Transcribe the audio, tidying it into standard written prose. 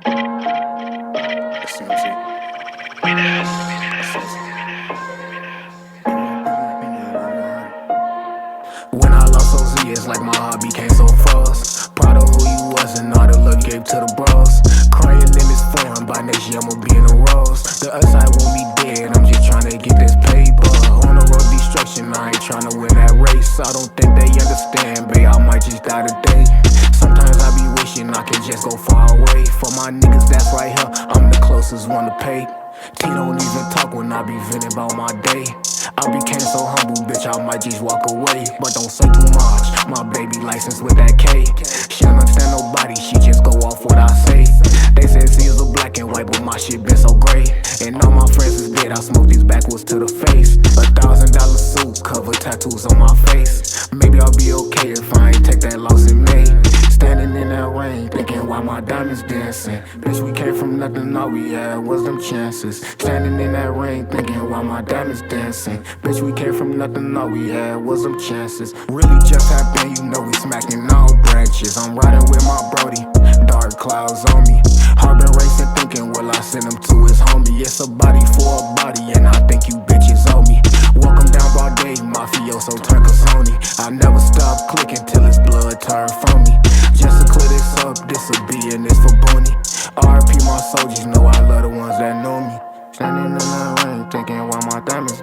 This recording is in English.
When I lost OZ, it's like my heart became so frost. Proud of who you was and all the love you gave to the bros. Crying in this form, by next year I'ma be in the rose. The upside won't be dead, I'm just trying to get this paper. On the road to destruction, I ain't trying to win that race. I don't think they understand, babe, I might just die today. Sometimes I be wishing I could just go far away. For my niggas that's right here, I'm the closest one to pay. T don't even talk when I be venting about my day. I became so humble, bitch, I might just walk away. But don't say too much, my baby licensed with that K. She don't understand nobody, she just go off what I say. They said Z is a black and white, but my shit been so gray. And all my friends is dead, I smoke these backwards to the face. $1,000 suit, cover tattoos on my face. Maybe I'll be okay if I ain't take that loss in May. Standing in that rain, thinking why my diamonds dancing. Bitch, we came from nothing, all we had was them chances. Standing in that rain, thinking why my diamonds dancing. Bitch, we came from nothing, all we had was them chances. Really just happened, you know we smacking all branches. I'm riding with my brody, dark clouds on me. Heart been racing, thinking will I send him to his homie. It's a body for a body, and I think you bitches owe me. Welcome down broad day, mafioso turn Casoni. I never stop clicking till his blood turn from me. Just to clear this up, this'll be in this for Booney. RP my soldiers, know I love the ones that know me. Standing in the rain, thinking why my diamonds